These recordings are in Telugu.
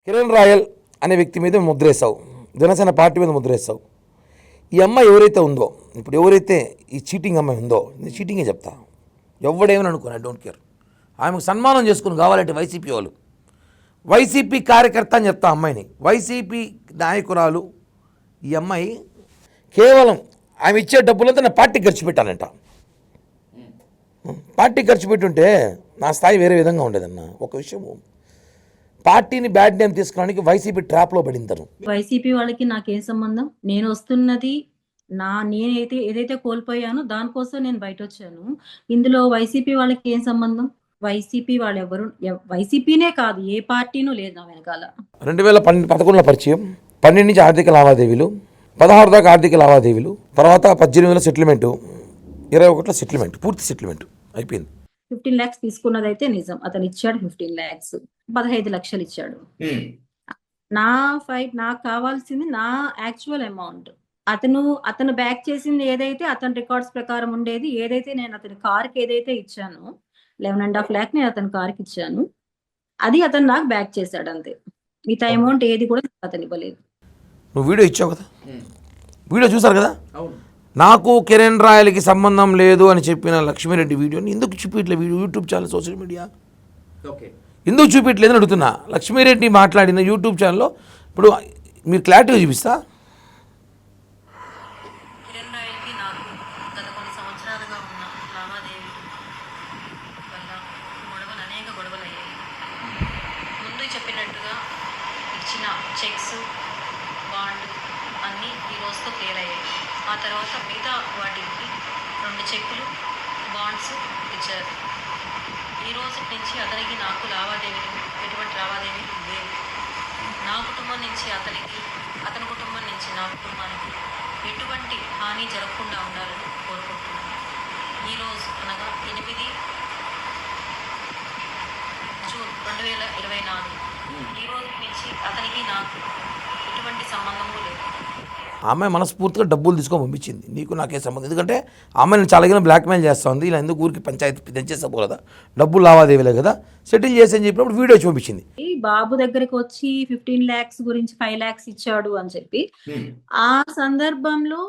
కిరణ్ రాయల్ అనే వ్యక్తి మీద ముద్రేసావు, జనసేన పార్టీ మీద ముద్రేసావు. ఈ అమ్మాయి ఎవరైతే ఉందో, ఇప్పుడు ఎవరైతే ఈ చీటింగ్ అమ్మాయి ఉందో, నేను చీటింగే చెప్తా, ఎవడేమని అనుకోను, ఐ డోంట్ కేర్. ఆమెకు సన్మానం చేసుకుని కావాలంటే వైసీపీ వాళ్ళు, వైసీపీ కార్యకర్త అని చెప్తా అమ్మాయిని, వైసీపీ నాయకురాలు. ఈ అమ్మాయి కేవలం ఆమె ఇచ్చే డబ్బులంతా నా పార్టీకి ఖర్చు పెట్టానంట. పార్టీకి ఖర్చు పెట్టుంటే నా స్థాయి వేరే విధంగా ఉండేదన్న. ఒక విషయము, పార్టీని బ్యాడ్ నేమ్ తీసుకోవడానికి వైసీపీ ట్రాప్లో పడిందను. వైసీపీ వాళ్ళకి నాకేం సంబంధం? నేను వస్తున్నది నేనైతే ఏదైతే కోల్పోయానో దానికోసం నేను బయట వచ్చాను. ఇందులో వైసీపీ వాళ్ళకి ఏం సంబంధం? వైసీపీ వాళ్ళు ఎవరు, వైసీపీనే కాదు, ఏ పార్టీనూ లేదు నా వెనకాల. 2011లో పరిచయం, 12 నుంచి ఆర్థిక లావాదేవీలు, 16 దాకా ఆర్థిక లావాదేవీలు, తర్వాత 18లో సెటిల్మెంటు, 21లో సెటిల్మెంట్, పూర్తి సెటిల్మెంట్ అయిపోయింది. 15 lakhs తీసుకున్నదైతే నిజం, అతను ఇచ్చాడు 15 lakhs, 15 లక్షలు ఇచ్చాడు. నాకు కావాల్సింది నా యాక్చువల్ అమౌంట్. అతను బ్యాక్ చేసింది ఏదైతే అతని రికార్డ్స్ ప్రకారం ఉండేది, ఏదైతే నేను అతని కార్కి ఏదైతే ఇచ్చానో 11.5 lakh నేను అతని కార్కి ఇచ్చాను, అది అతను నాకు బ్యాక్ చేశాడు అంతే. మిగతా అమౌంట్ ఏది కూడా అతను ఇవ్వలేదు. నువ్వు వీడియో ఇచ్చావు కదా, వీడియో చూసారు కదా, నాకు కిరణ్ రాయల్కి సంబంధం లేదు అని చెప్పిన లక్ష్మీరెడ్డి వీడియోని ఎందుకు చూపించట్లేదు? Video YouTube channel, social media ఎందుకు చూపించలేదని అడుగుతున్నా. లక్ష్మీరెడ్డి మాట్లాడిన యూట్యూబ్ ఛానల్లో ఇప్పుడు మీరు క్లారిటీగా చూపిస్తా. కిరణ్ రాయల్కి నాకు గత కొన్ని సంవత్సరాలుగా ఉన్న లావాదేవీలు వల్ల అనేక గొడవలు అయ్యాయి. ముందు చెప్పినట్టుగా ఇచ్చిన చెక్స్, బాండ్ అన్నీ ఈ రోజుతో క్లియర్ అయ్యాయి. ఆ తర్వాత మిగతా వాటికి 2 చెక్కులు, బాండ్స్ ఇచ్చారు. ఈ రోజు నుంచి అతనికి నాకు ఎటువంటి లావాదేవీలు లేవు. నా కుటుంబం నుంచి అతనికి, అతని కుటుంబం నుంచి నా కుటుంబానికి ఎటువంటి హాని జరగకుండా ఉండాలని కోరుకుంటున్నాను. ఈరోజు అనగా 8 జూన్ 2024, ఈ రోజు నుంచి అతనికి నాకు ఎటువంటి సంబంధము లేదు. ఆమె మనస్ఫూర్తిగా డబ్బులు తీసుకొని పంపించింది, నీకు నాకే సంబంధం. ఎందుకంటే ఆమెను చాలా బ్లాక్మెయిల్ చేస్తుంది, ఇలా ఎందుకు ఊరికి పంచాయతీ తెచ్చేసావు కదా, డబ్బులు లావాదేవీలే కదా, సెటిల్ చేసి అని చెప్పినప్పుడు వీడియో చూపించింది. ఈ బాబు దగ్గరికి వచ్చి 15 lakhs గురించి 5 lakhs ఇచ్చాడు అని చెప్పి, ఆ సందర్భంలో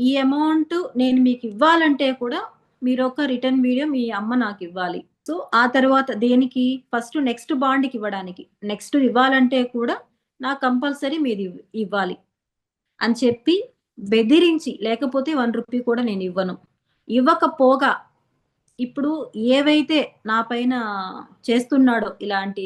ఈ అమౌంట్ నేను మీకు ఇవ్వాలంటే కూడా మీరు ఒక రిటర్న్ వీడియో మీ అమ్మ నాకు ఇవ్వాలి. సో ఆ తర్వాత దేనికి, ఫస్ట్ నెక్స్ట్ బాండ్కి ఇవ్వడానికి, నెక్స్ట్ ఇవ్వాలంటే కూడా నాకు కంపల్సరీ మీది ఇవ్వాలి అని చెప్పి బెదిరించి, లేకపోతే 1 రూపీ కూడా నేను ఇవ్వను. ఇవ్వకపోగా ఇప్పుడు ఏవైతే నా పైన చేస్తున్నాడో ఇలాంటి